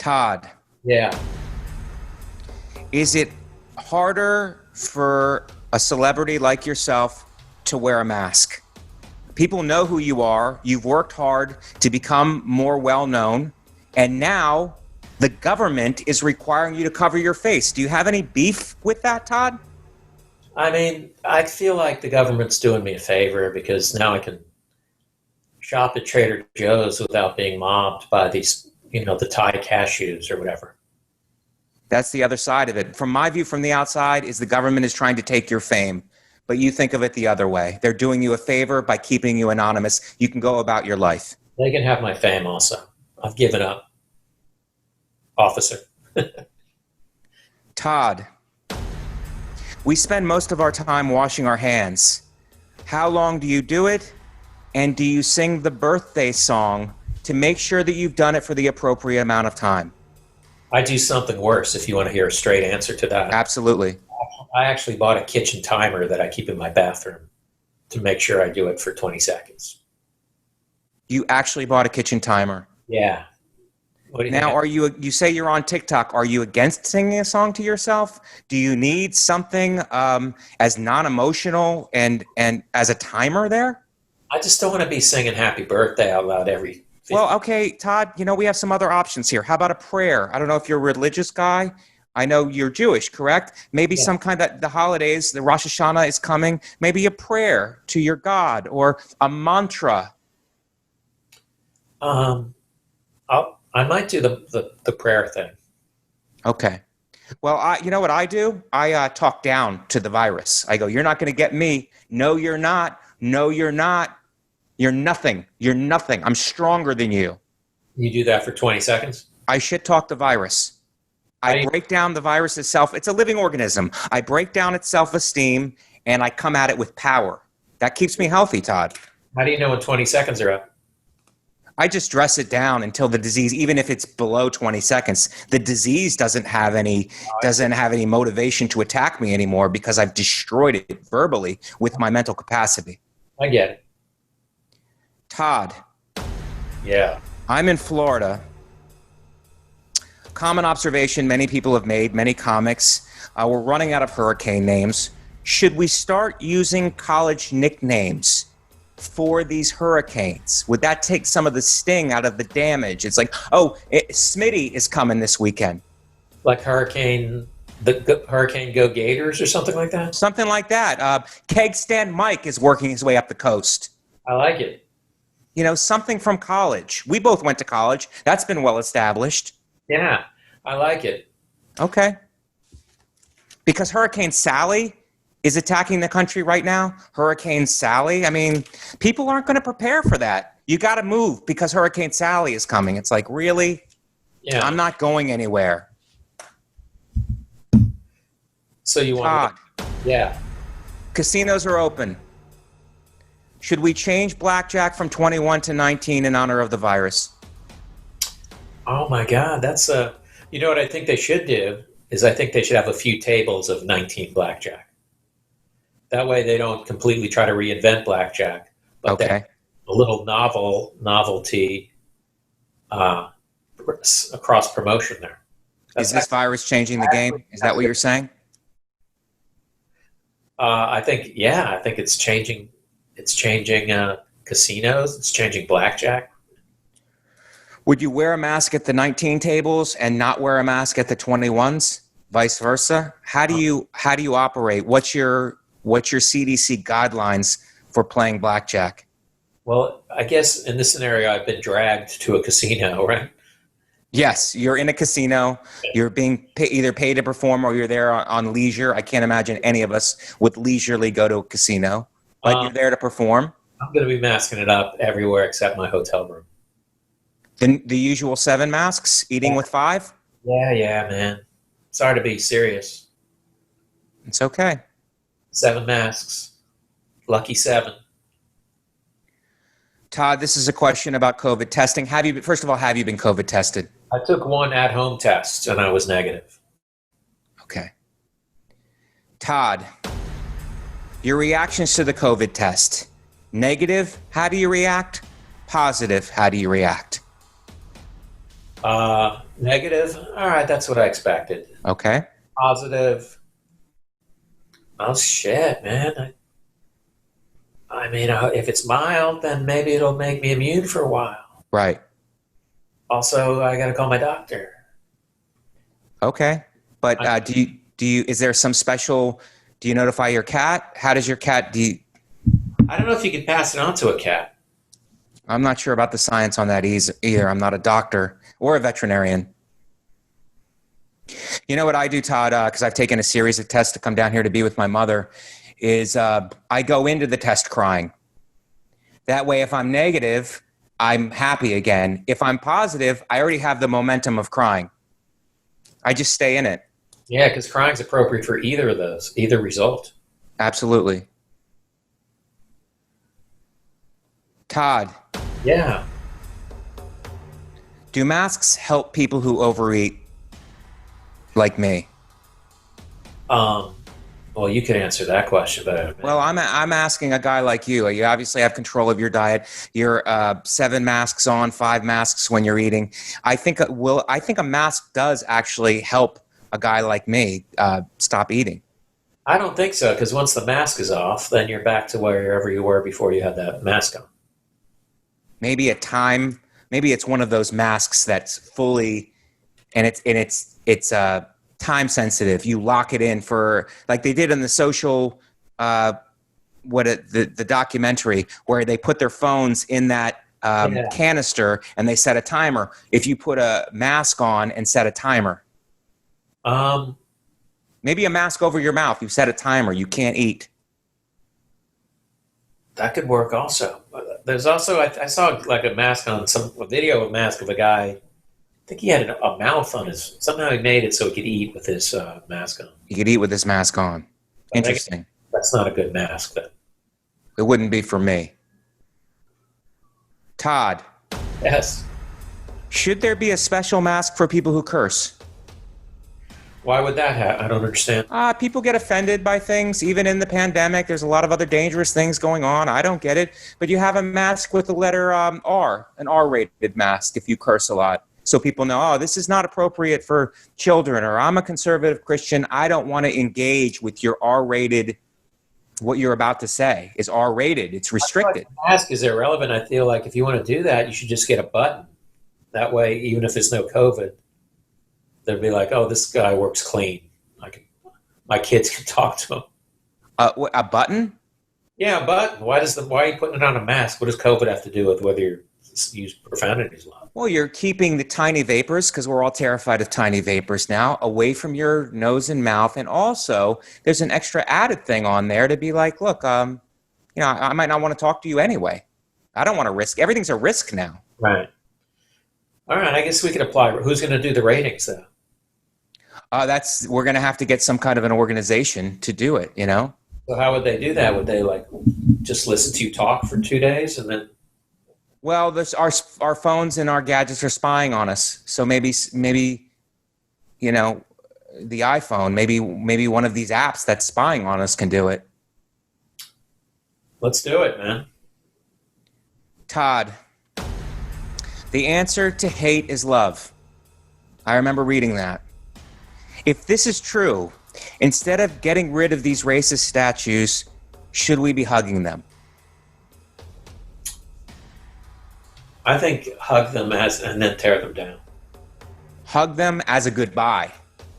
Todd, Yeah. is it harder for a celebrity like yourself to wear a mask? People know who you are. You've worked hard to become more well-known, and now the government is requiring you to cover your face. Do you have any beef with that, Todd? I mean, I feel like the government's doing me a favor because now I can shop at Trader Joe's without being mobbed by these, the Thai cashews or whatever. That's the other side of it. From my view from the outside is the government is trying to take your fame, but you think of it the other way. They're doing you a favor by keeping you anonymous. You can go about your life. They can have my fame also. I've given up, officer. Todd, we spend most of our time washing our hands. How long do you do it? And do you sing the birthday song to make sure that you've done it for the appropriate amount of time? I do something worse if you want to hear a straight answer to that. Absolutely. I actually bought a kitchen timer that I keep in my bathroom to make sure I do it for 20 seconds. You actually bought a kitchen timer. Yeah. What do you Now, think? you say you're on TikTok. Are you against singing a song to yourself? Do you need something as non-emotional and as a timer there? I just don't want to be singing happy birthday out loud every 50. Well, okay, Todd, we have some other options here. How about a prayer? I don't know if you're a religious guy. I know you're Jewish, correct? Maybe some kind of, the holidays, the Rosh Hashanah is coming. Maybe a prayer to your God or a mantra. I might do the prayer thing. Okay. Well, you know what I do? I talk down to the virus. I go, you're not going to get me. No, you're not. No, you're not. You're nothing. You're nothing. I'm stronger than you. You do that for 20 seconds? I shit talk the virus. I break down the virus itself. It's a living organism. I break down its self-esteem and I come at it with power. That keeps me healthy, Todd. How do you know when 20 seconds are up? I just dress it down until the disease, even if it's below 20 seconds, the disease doesn't have any motivation to attack me anymore because I've destroyed it verbally with my mental capacity. I get it. Todd. Yeah. I'm in Florida. Common observation many people have made, many comics. We're running out of hurricane names. Should we start using college nicknames for these hurricanes? Would that take some of the sting out of the damage? It's like, Smitty is coming this weekend. Like Hurricane Go Gators or something like that? Something like that. Keg Stand Mike is working his way up the coast. I like it. Something from college. We both went to college. That's been well established. Yeah, I like it. Okay. Because Hurricane Sally is attacking the country right now. Hurricane Sally. I mean, people aren't going to prepare for that. You got to move because Hurricane Sally is coming. It's like, really? Yeah. I'm not going anywhere. So you want to... Yeah. Casinos are open. Should we change blackjack from 21 to 19 in honor of the virus? Oh my God, that's you know what I think they should do is I think they should have a few tables of 19 blackjack. That way they don't completely try to reinvent blackjack, but okay. A little novelty across promotion there. Is this virus changing the game? Is that what you're saying? I think it's changing. It's changing casinos. It's changing blackjack. Would you wear a mask at the 19 tables and not wear a mask at the 21s? Vice versa? How do you operate? What's your CDC guidelines for playing blackjack? Well, I guess in this scenario, I've been dragged to a casino, right? Yes, you're in a casino. You're being either paid to perform or you're there on leisure. I can't imagine any of us would leisurely go to a casino, but you're there to perform. I'm going to be masking it up everywhere except my hotel room. The usual 7 masks, eating with 5? Yeah, man. Sorry to be serious. It's okay. 7 masks. Lucky 7. Todd, this is a question about COVID testing. First of all, have you been COVID tested? I took one at-home test and I was negative. Okay. Todd, your reactions to the COVID test. Negative, how do you react? Positive, how do you react? Negative. All right, that's what I expected. Okay. Positive. Oh shit, man. I mean, if it's mild, then maybe it'll make me immune for a while. Right. Also, I got to call my doctor. Okay. But I, is there some special, do you notify your cat? How does your cat, I don't know if you can pass it on to a cat. I'm not sure about the science on that either. I'm not a doctor or a veterinarian. You know what I do, Todd, because I've taken a series of tests to come down here to be with my mother, is I go into the test crying. That way, if I'm negative, I'm happy again. If I'm positive, I already have the momentum of crying. I just stay in it. Yeah, because crying's appropriate for either of those, either result. Absolutely. Todd, Yeah. do masks help people who overeat like me? Well, you can answer that question better than me. Well, I'm asking a guy like you. You obviously have control of your diet. You're 7 masks on, 5 masks when you're eating. I think a mask does actually help a guy like me stop eating. I don't think so, because once the mask is off, then you're back to wherever you were before you had that mask on. Maybe maybe it's one of those masks that's fully, and it's time sensitive. You lock it in for, like they did in the social the documentary where they put their phones in that Yeah. canister and they set a timer. If you put a mask on and set a timer, Um, maybe a mask over your mouth, you set a timer, you can't eat. that could work also. There's also, I saw like a video of a mask of a guy. I think he had a mouth on his, somehow he made it so he could eat with his mask on. You could eat with this mask on. Interesting. That's not a good mask then. It wouldn't be for me. Todd, Yes. should there be a special mask for people who curse? Why would that happen? I don't understand. People get offended by things. Even in the pandemic, there's a lot of other dangerous things going on. I don't get it. But you have a mask with the letter R, an R-rated mask if you curse a lot. So people know, oh, this is not appropriate for children, or I'm a conservative Christian. I don't want to engage with your R-rated, what you're about to say is R-rated. It's restricted. The mask is irrelevant. I feel like if you want to do that, you should just get a button. That way, even if there's no COVID, they'll be like, oh, this guy works clean. My kids can talk to him. A button? Yeah, but why are you putting it on a mask? What does COVID have to do with whether you use profanities a lot? Well, you're keeping the tiny vapors, because we're all terrified of tiny vapors now, away from your nose and mouth. And also, there's an extra added thing on there to be like, look, I might not want to talk to you anyway. I don't want to risk. Everything's a risk now. Right. All right. I guess we could apply. Who's going to do the ratings though? We're going to have to get some kind of an organization to do it, you know? So how would they do that? Would they like just listen to you talk for 2 days and then? Well, our phones and our gadgets are spying on us. So maybe the iPhone, maybe one of these apps that's spying on us can do it. Let's do it, man. Todd, the answer to hate is love. I remember reading that. If this is true, instead of getting rid of these racist statues, should we be hugging them? I think hug them and then tear them down. Hug them as a goodbye.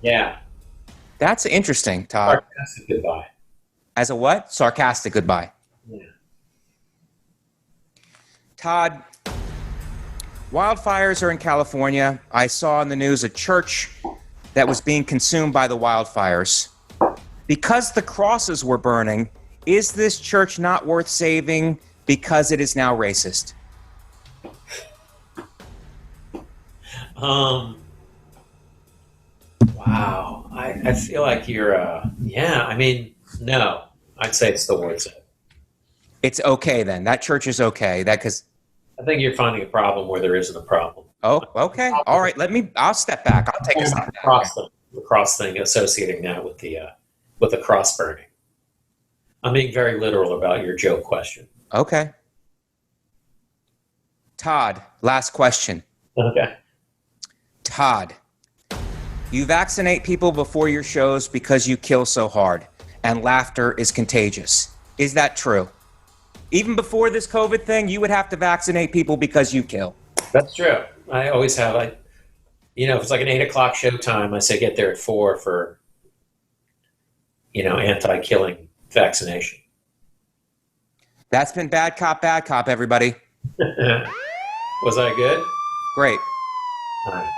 Yeah. That's interesting, Todd. Sarcastic goodbye. As a what? Sarcastic goodbye. Yeah. Todd, wildfires are in California. I saw in the news a church that was being consumed by the wildfires. Because the crosses were burning, is this church not worth saving because it is now racist? Wow. I feel like you're, I mean, no. I'd say it's the words. It's okay then. That church is okay. Because I think you're finding a problem where there isn't a problem. Oh, okay. All right. I'll step back. I'll take a step back. The cross thing, associating that with the cross burning. I'm being very literal about your joke question. Okay. Todd, last question. Okay. Todd, you vaccinate people before your shows because you kill so hard, and laughter is contagious. Is that true? Even before this COVID thing, you would have to vaccinate people because you kill. That's true. I always have. If it's like an 8 o'clock show time, I say get there at 4 for, anti-killing vaccination. That's been Bad Cop, everybody. Was I good? Great. All right.